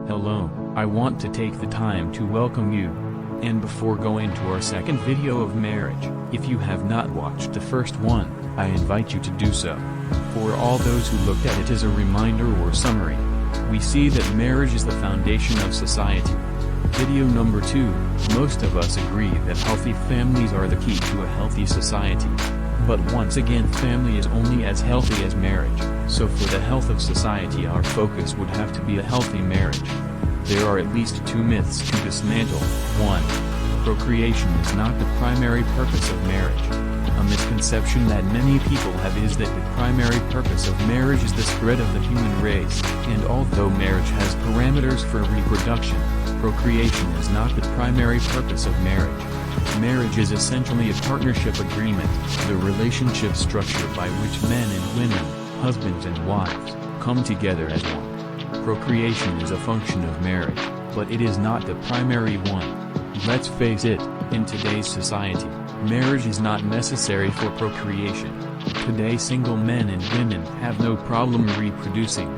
Hello, I want to take the time to welcome you. And before going to our second video of marriage, if you have not watched the first one, I invite you to do so. For all those who looked at it as a reminder or summary, we see that marriage is the foundation of society. Video number 2, most of us agree that healthy families are the key to a healthy society. But once again, family is only as healthy as marriage, so for the health of society our focus would have to be a healthy marriage. There are at least 2 myths to dismantle. 1. Procreation is not the primary purpose of marriage. A misconception that many people have is that the primary purpose of marriage is the spread of the human race, and although marriage has parameters for reproduction, procreation is not the primary purpose of marriage. Marriage is essentially a partnership agreement, the relationship structure by which men and women, husbands and wives, come together as one. Procreation is a function of marriage, but it is not the primary one. Let's face it, in today's society, marriage is not necessary for procreation. Today single men and women have no problem reproducing.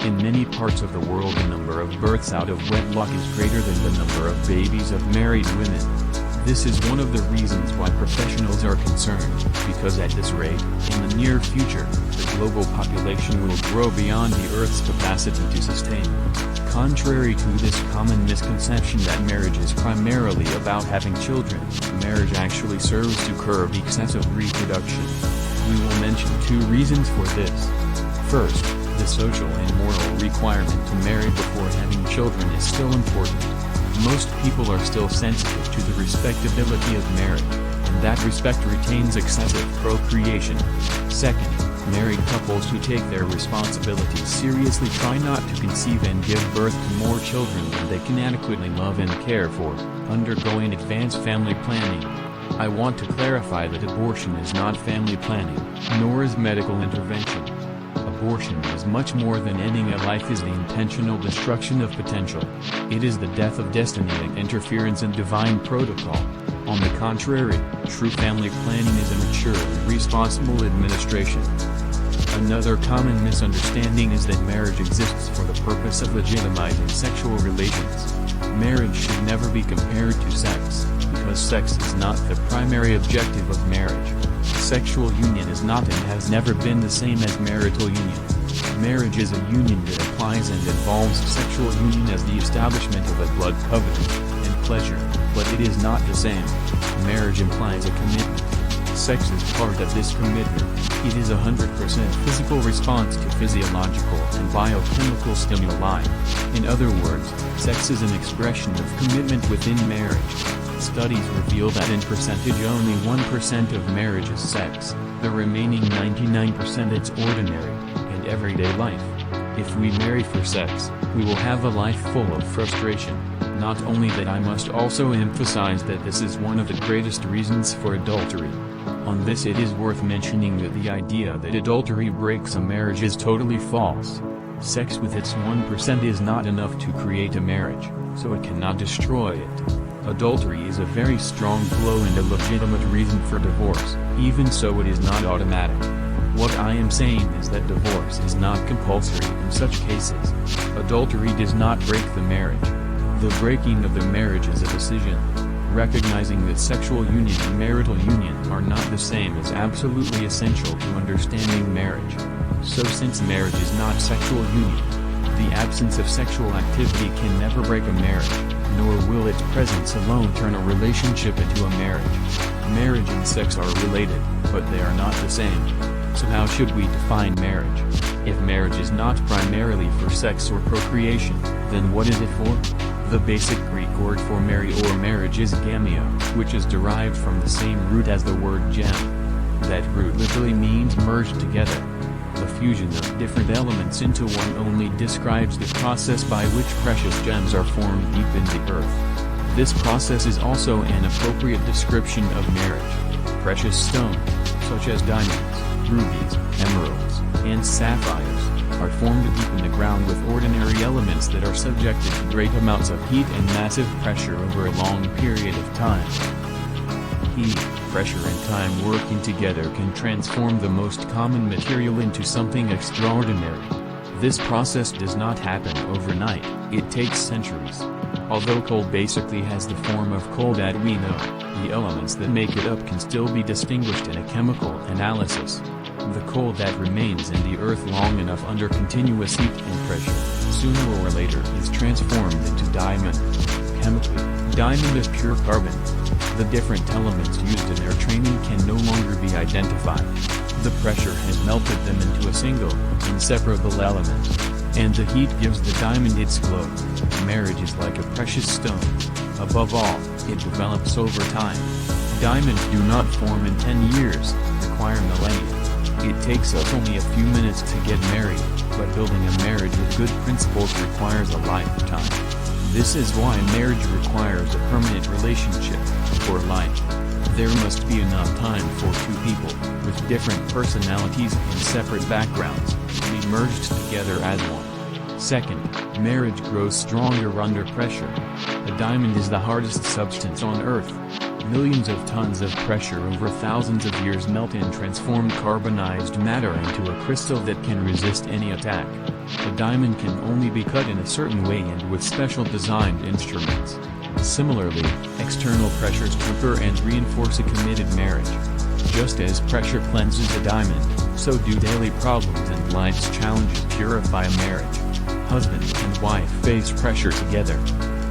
In many parts of the world the number of births out of wedlock is greater than the number of babies of married women. This is one of the reasons why professionals are concerned, because at this rate, in the near future, the global population will grow beyond the Earth's capacity to sustain. Contrary to this common misconception that marriage is primarily about having children, marriage actually serves to curb excessive reproduction. We will mention 2 reasons for this. First, the social and moral requirement to marry before having children is still important. Most people are still sensitive to the respectability of marriage, and that respect retains excessive procreation. Second, married couples who take their responsibilities seriously try not to conceive and give birth to more children than they can adequately love and care for, undergoing advanced family planning. I want to clarify that abortion is not family planning, nor is medical intervention. Abortion is much more than ending a life, is the intentional destruction of potential. It is the death of destiny and interference in divine protocol. On the contrary, true family planning is a mature and responsible administration. Another common misunderstanding is that marriage exists for the purpose of legitimizing sexual relations. Marriage should never be compared to sex, because sex is not the primary objective of marriage. Sexual union is not and has never been the same as marital union. Marriage is a union that implies and involves sexual union as the establishment of a blood covenant, and pleasure, but it is not the same. Marriage implies a commitment. Sex is part of this commitment. It is a 100% physical response to physiological and biochemical stimuli. In other words, sex is an expression of commitment within marriage. Studies reveal that in percentage only 1% of marriage is sex, the remaining 99% it's ordinary, and everyday life. If we marry for sex, we will have a life full of frustration. Not only that, I must also emphasize that this is one of the greatest reasons for adultery. On this it is worth mentioning that the idea that adultery breaks a marriage is totally false. Sex with its 1% is not enough to create a marriage, so it cannot destroy it. Adultery is a very strong blow and a legitimate reason for divorce. Even so, it is not automatic. What I am saying is that divorce is not compulsory in such cases. Adultery does not break the marriage. The breaking of the marriage is a decision. Recognizing that sexual union and marital union are not the same is absolutely essential to understanding marriage. So since marriage is not sexual union, the absence of sexual activity can never break a marriage, nor will its presence alone turn a relationship into a marriage. Marriage and sex are related, but they are not the same. So how should we define marriage? If marriage is not primarily for sex or procreation, then what is it for? The basic Greek word for marry or marriage is gamia, which is derived from the same root as the word gem. That root literally means merged together. The fusion of different elements into one only describes the process by which precious gems are formed deep in the earth. This process is also an appropriate description of marriage. Precious stones, such as diamonds, rubies, emeralds, and sapphires, are formed deep in the ground with ordinary elements that are subjected to great amounts of heat and massive pressure over a long period of time. Heat, pressure and time working together can transform the most common material into something extraordinary. This process does not happen overnight, it takes centuries. Although coal basically has the form of coal that we know, the elements that make it up can still be distinguished in a chemical analysis. The coal that remains in the earth long enough under continuous heat and pressure, sooner or later is transformed into diamond. Chemically, diamond is pure carbon. The different elements used in their training can no longer be identified. The pressure has melted them into a single, inseparable element. And the heat gives the diamond its glow. Marriage is like a precious stone. Above all, it develops over time. Diamonds do not form in 10 years, require millennia. It takes us only a few minutes to get married, but building a marriage with good principles requires a lifetime. This is why marriage requires a permanent relationship, for life. There must be enough time for two people, with different personalities and separate backgrounds, to be merged together as one. Second, marriage grows stronger under pressure. A diamond is the hardest substance on Earth. Millions of tons of pressure over thousands of years melt and transform carbonized matter into a crystal that can resist any attack. A diamond can only be cut in a certain way and with special designed instruments. Similarly, external pressures temper and reinforce a committed marriage. Just as pressure cleanses a diamond, so do daily problems and life's challenges purify a marriage. Husband and wife face pressure together.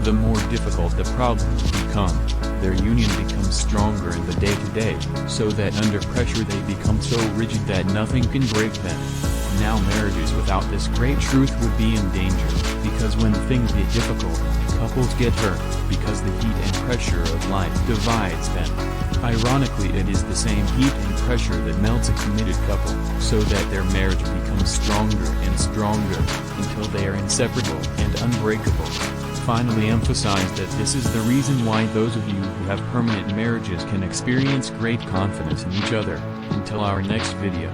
The more difficult the problems become, their union becomes stronger in the day-to-day, so that under pressure they become so rigid that nothing can break them. Now marriages without this great truth would be in danger, because when things get difficult, couples get hurt, because the heat and pressure of life divides them. Ironically, it is the same heat and pressure that melts a committed couple, so that their marriage becomes stronger and stronger, until they are inseparable and unbreakable. Finally emphasize that this is the reason why those of you who have permanent marriages can experience great confidence in each other. Until our next video.